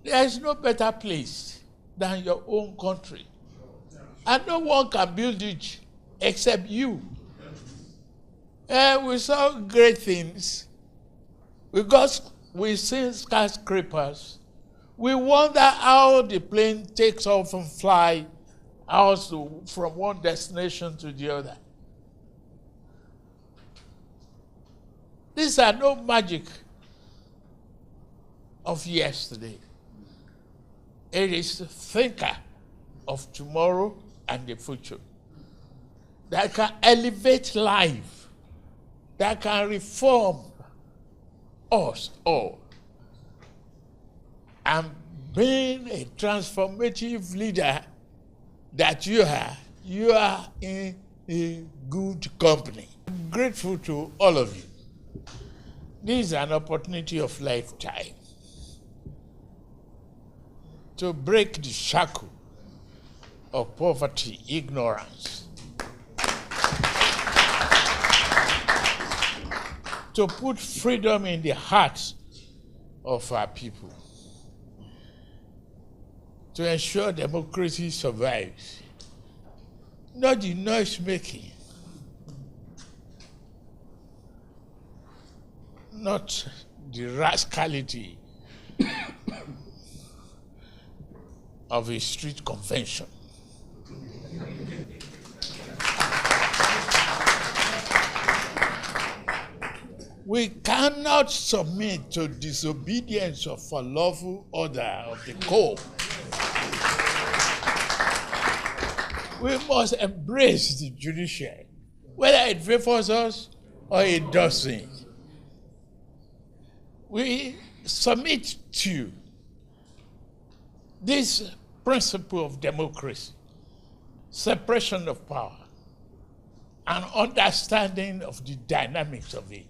There is no better place than your own country. And no one can build it except you. We saw great things. We see skyscrapers. We wonder how the plane takes off and fly also from one destination to the other. These are no magic of yesterday. It is the thinker of tomorrow and the future that can elevate life, that can reform us all. And being a transformative leader that you are in a good company. I'm grateful to all of you. This is an opportunity of lifetime to break the shackle of poverty, ignorance, to put freedom in the hearts of our people, to ensure democracy survives, not the noise making, not the rascality of a street convention. We cannot submit to disobedience of a lawful order of the court. We must embrace the judiciary, whether it favors us or it doesn't. We submit to this principle of democracy, separation of power, and understanding of the dynamics of it,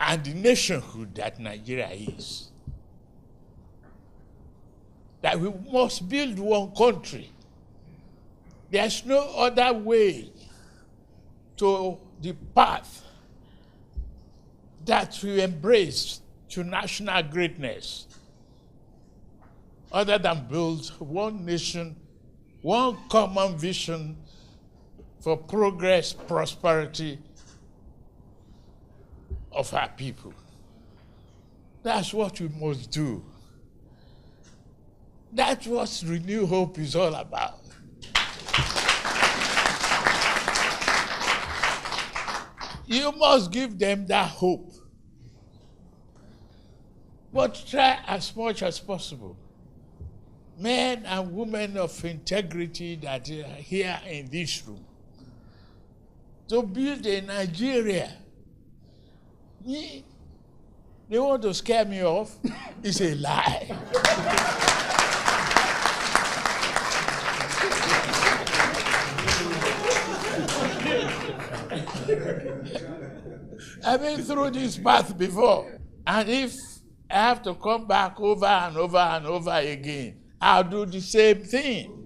and the nationhood that Nigeria is. That we must build one country. There's no other way to the path that we embrace to national greatness other than build one nation, one common vision for progress, prosperity of our people. That's what we must do. That's what Renew Hope is all about. You must give them that hope. But try as much as possible. Men and women of integrity that are here in this room, to build a Nigeria. They want to scare me off. It's a lie. I've been through this path before. And if I have to come back over and over and over again, I'll do the same thing.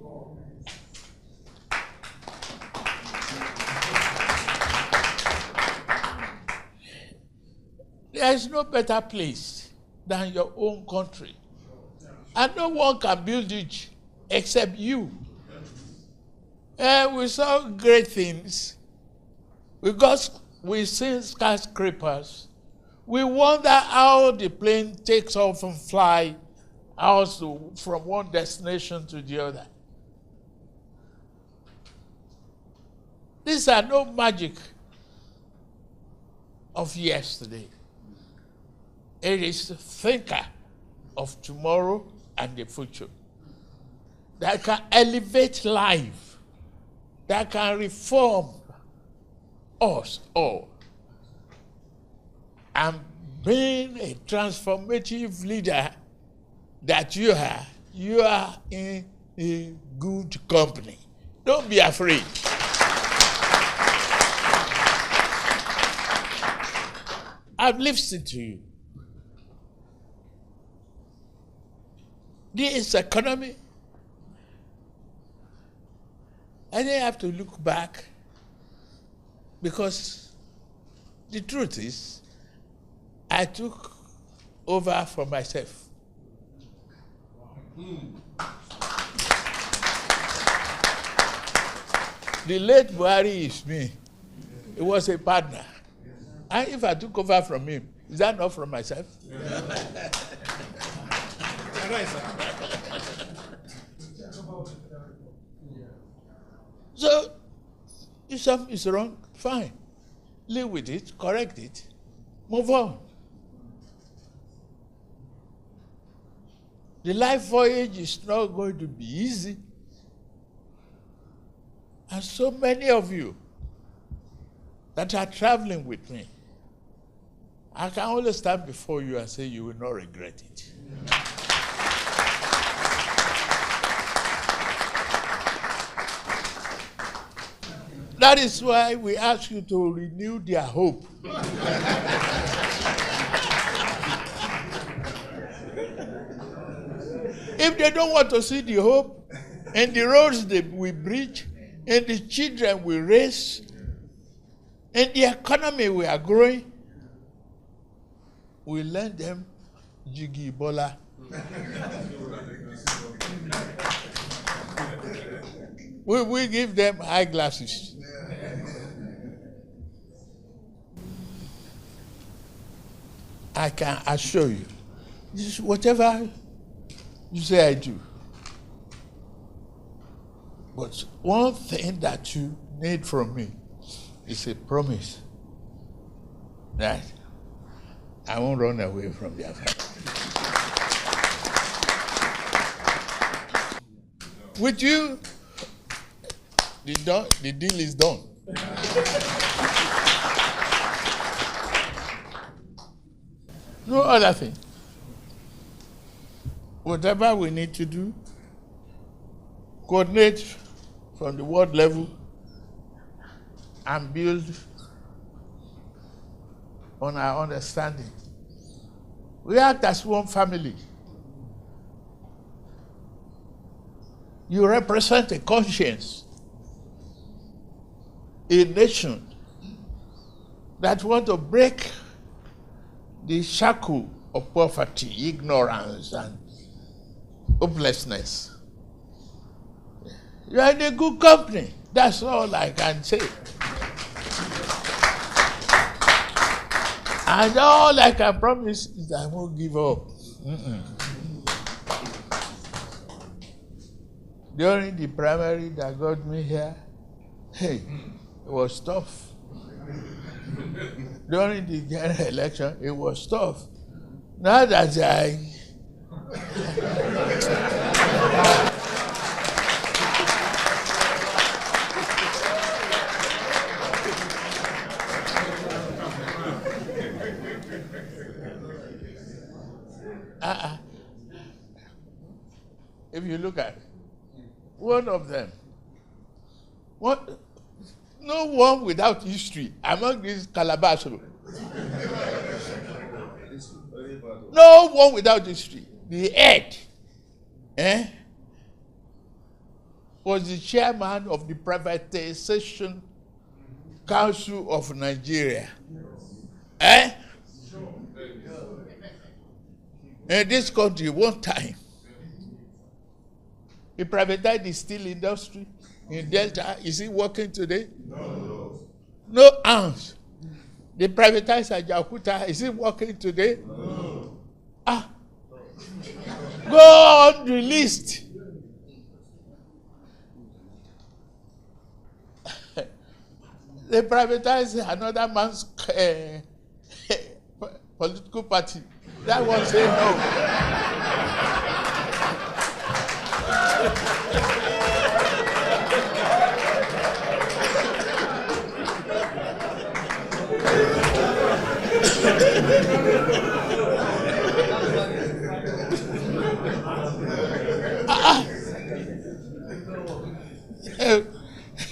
There is no better place than your own country. And no one can build it except you. We saw great things. We see skyscrapers. We wonder how the plane takes off and fly also from one destination to the other. These are no magic of yesterday. It is the thinker of tomorrow and the future that can elevate life, that can reform us all. And being a transformative leader that you are in a good company. Don't be afraid. I've listened to you. This economy, I didn't have to look back, because the truth is, I took over for myself. The late Buhari is me. He was a partner. And if I took over from him, is that not from myself? So, if something is wrong, fine. Live with it, correct it, move on. The life voyage is not going to be easy. And so many of you that are traveling with me, I can only stand before you and say you will not regret it. That is why we ask you to renew their hope. If they don't want to see the hope and the roads that we bridge and the children we raise and the economy we are growing, we lend them Jiggy Bola. We give them eyeglasses. I can assure you, this is whatever you say I do. But one thing that you need from me is a promise that I won't run away from the affair. With you, the deal is done. No other thing. Whatever we need to do, coordinate from the world level and build on our understanding. We act as one family. You represent a conscience, a nation that want to break the shackle of poverty, ignorance, and hopelessness. You are in a good company. That's all I can say. And all I can promise is I won't give up. During the primary that got me here, hey, it was tough. During the general election, it was tough. Now that if you look at it, one of them, no one without history among these calabash. No one without history. The head was the chairman of the Privatization Council of Nigeria. In this country, one time, he privatized the steel industry in Delta. Is it working today? No. No ounce. They privatized Ajakuta. Is it working today? No. Go on the list. They privatized another man's political party. That one said no.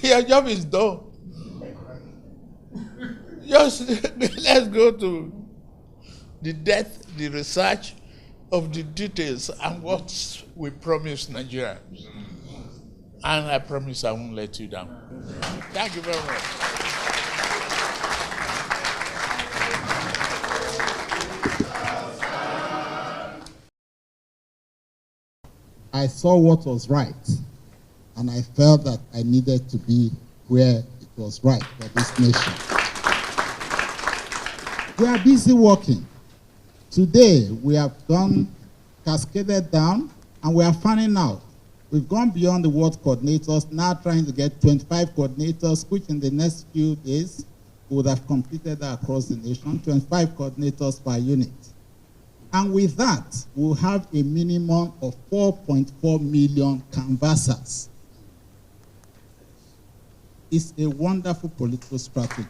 Your job is done. Just let's go to the depth, the research of the details and what we promised Nigerians. And I promise I won't let you down. Thank you very much. I saw what was right, and I felt that I needed to be where it was right for this nation. We are busy working. Today, we have gone cascaded down, and we are fanning out. We've gone beyond the ward coordinators, now trying to get 25 coordinators, which in the next few days would have completed that across the nation, 25 coordinators per unit. And with that, we'll have a minimum of 4.4 million canvassers. It's a wonderful political strategy.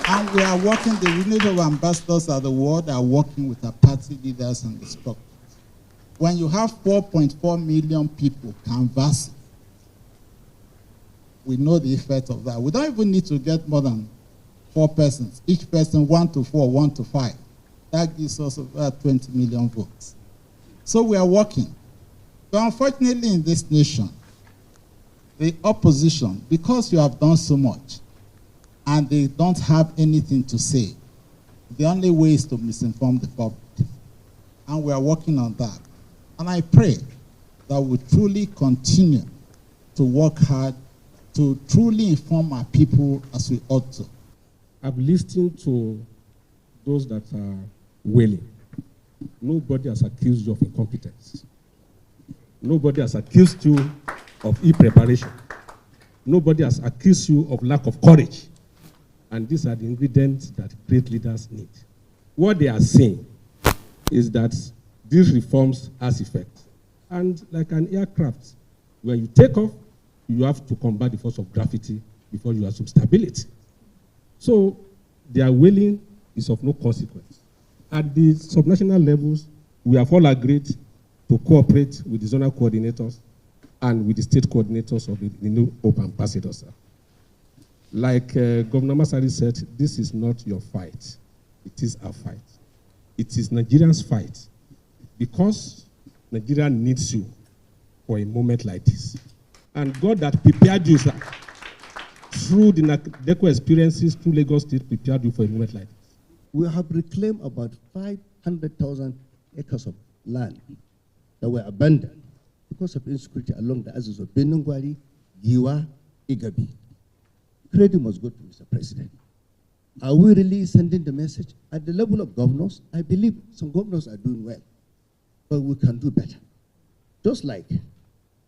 And we are working, the unit of ambassadors of the world are working with our party leaders and the structures. When you have 4.4 million people canvassing, we know the effect of that. We don't even need to get more than 4 persons. Each person 1 to 4, 1 to 5. That gives us about 20 million votes. So we are working. But unfortunately in this nation, the opposition, because you have done so much, and they don't have anything to say, the only way is to misinform the public. And we are working on that. And I pray that we truly continue to work hard to truly inform our people as we ought to. I've listened to those that are wailing. Nobody has accused you of incompetence. Nobody has accused you of e-preparation. Nobody has accused you of lack of courage. And these are the ingredients that great leaders need. What they are saying is that these reforms has effect. And like an aircraft, when you take off, you have to combat the force of gravity before you assume stability. So their wailing is of no consequence. At the subnational levels, we have all agreed to cooperate with the zonal coordinators and with the state coordinators of the new Hope ambassadors. Like Governor Masari said, this is not your fight. It is our fight. It is Nigerians' fight, because Nigeria needs you for a moment like this. And God that prepared you, sir, through the NADECO experiences, through Lagos State, prepared you for a moment like this. We have reclaimed about 500,000 acres of land that were abandoned because of insecurity along the axis of Benungwari, Giwa, Igabi. Credit must go to Mr. President. Are we really sending the message? At the level of governors, I believe some governors are doing well, but we can do better. Just like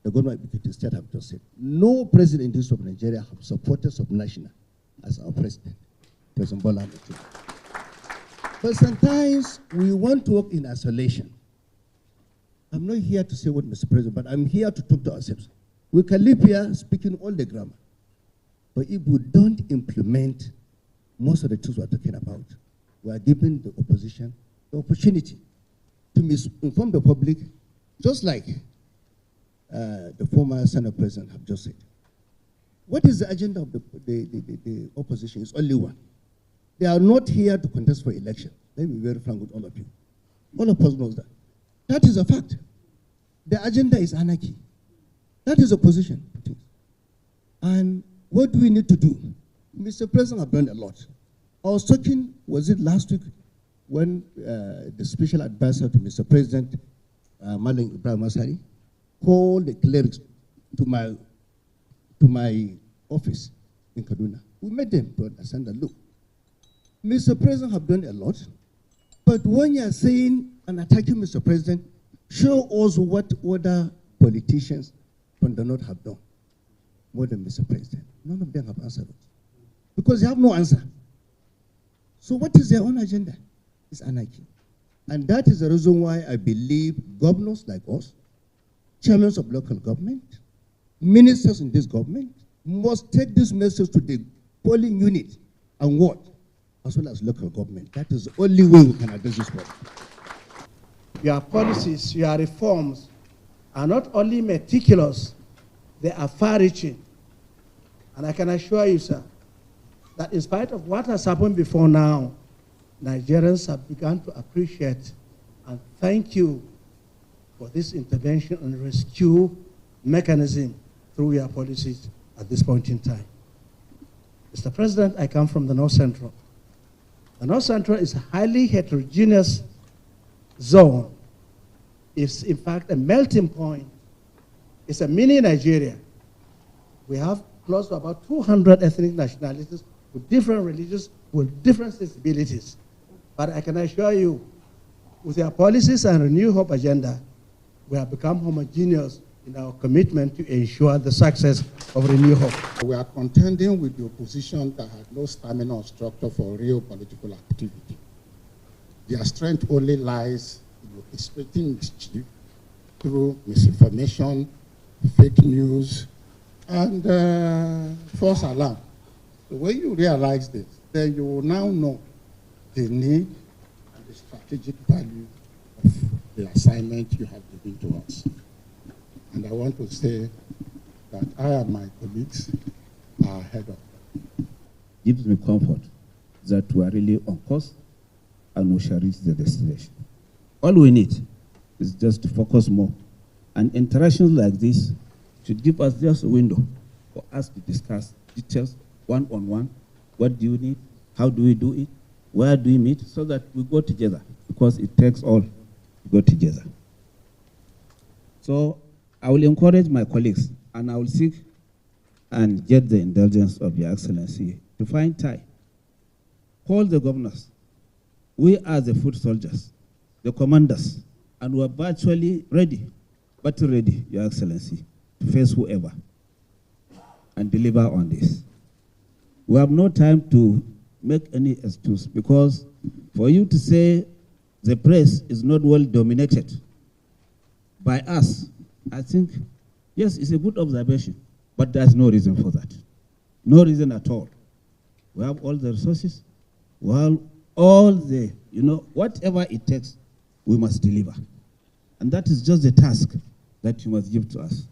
the governor of the state have just said, no president in the history of Nigeria have supported subnational as our president, President Bola Ahmed Tinubu. But sometimes we want to work in isolation. I'm not here to say what Mr. President, but I'm here to talk to ourselves. We can live here speaking all the grammar, but if we don't implement most of the things we're talking about, we are giving the opposition the opportunity to misinform the public, just like the former Senate President have just said. What is the agenda of the opposition? It's only one. They are not here to contest for election. Let me be very frank with all of you. All of us knows that. That is a fact. The agenda is anarchy. That is opposition. And what do we need to do? Mr. President have done a lot. I was talking, was it last week, when the special advisor to Mr. President, Malang Ibrahim Masari, called the clerics to my office in Kaduna. We met them to understand that, look, Mr. President have done a lot, but when you are saying and attacking Mr. President, show us what other politicians from the North have done more than Mr. President. None of them have answered it, because they have no answer. So what is their own agenda? It's anarchy. And that is the reason why I believe governors like us, chairmen of local government, ministers in this government, must take this message to the polling unit and what? As well as local government. That is the only way we can address this problem. Your policies, your reforms are not only meticulous, they are far-reaching. And I can assure you, sir, that in spite of what has happened before now, Nigerians have begun to appreciate and thank you for this intervention and rescue mechanism through your policies at this point in time. Mr. President, I come from the North Central. The North Central is a highly heterogeneous zone. is in fact a melting point. It's a mini Nigeria. We have close to about 200 ethnic nationalities with different religions, with different sensibilities. But I can assure you, with our policies and Renew Hope agenda, we have become homogeneous in our commitment to ensure the success of Renew Hope. We are contending with the opposition that had no stamina or structure for real political activity. Their strength only lies in orchestrating mischief through misinformation, fake news, and false alarm. So when you realize this, then you will now know the need and the strategic value of the assignment you have given to us. And I want to say that I and my colleagues are ahead of them. Gives me comfort that we are really on course and we shall reach the destination. All we need is just to focus more. And interactions like this should give us just a window for us to discuss details one-on-one. What do you need? How do we do it? Where do we meet? So that we go together, because it takes all to go together. So I will encourage my colleagues, and I will seek and get the indulgence of Your Excellency to find time. Call the governors. We are the foot soldiers, the commanders, and we are virtually ready, battle ready, Your Excellency, to face whoever and deliver on this. We have no time to make any excuse, because for you to say the press is not well dominated by us, I think, yes, it's a good observation, but there's no reason for that. No reason at all. We have all the resources, we have all the, whatever it takes, we must deliver. And that is just the task that you must give to us.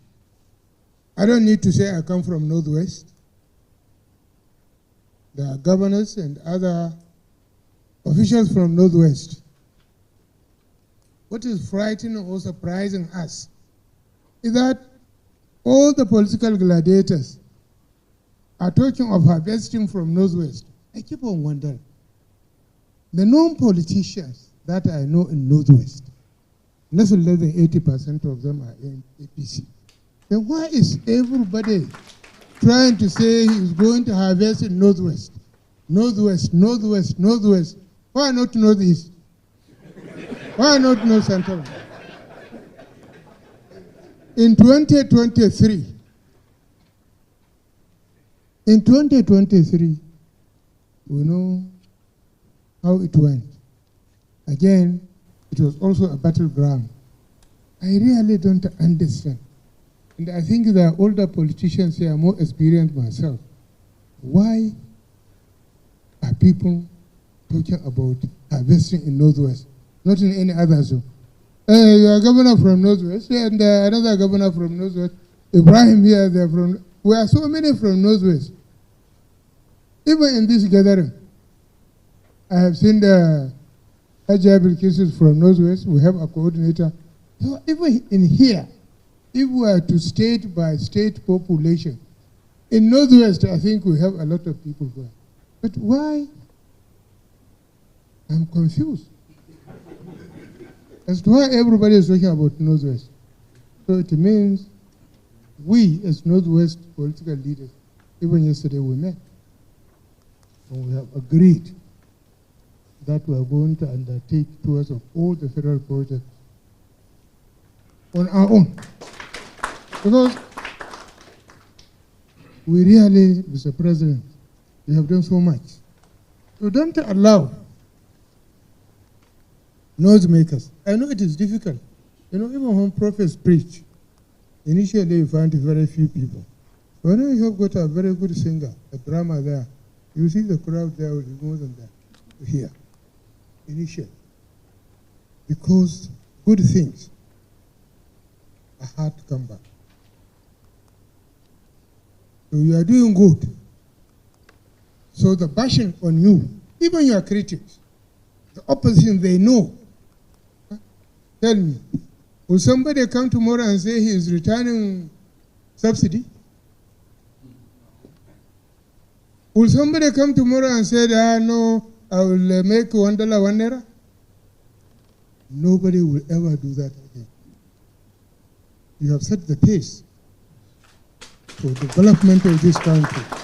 I don't need to say I come from Northwest. There are governors and other officials from Northwest. What is frightening or surprising us is that all the political gladiators are talking of harvesting from Northwest. I keep on wondering. The known politicians that I know in Northwest, less than 80% of them are in APC. Then why is everybody trying to say he's going to harvest in Northwest? Northwest, Northwest, Northwest. Why not Northeast? Why not North Central? In 2023, we know how it went. Again, it was also a battleground. I really don't understand. And I think the older politicians here are more experienced myself. Why are people talking about harvesting in Northwest, not in any other zone? You are governor from Northwest, and another governor from Northwest, Ibrahim here, they're from, we are so many from Northwest. Even in this gathering, I have seen the Ajab cases from Northwest, we have a coordinator. So even in here, if we are to state by state population, in Northwest, I think we have a lot of people there. But why? I'm confused as to why everybody is talking about Northwest. So it means we, as Northwest political leaders, even yesterday we met, and we have agreed that we are going to undertake tours of all the federal projects on our own. Because we really, Mr. President, we have done so much. So don't allow noise makers. I know it is difficult. Even when prophets preach, initially you find very few people. When you have got a very good singer, a drama there, you see the crowd there will be more than that here, initially. Because good things are hard to come back. So you are doing good. So the bashing on you, even your critics, the opposition, they know. Tell me, will somebody come tomorrow and say he is returning subsidy? Will somebody come tomorrow and say, no, I will make $1 1 naira? Nobody will ever do that again. you have set the pace for development of this country.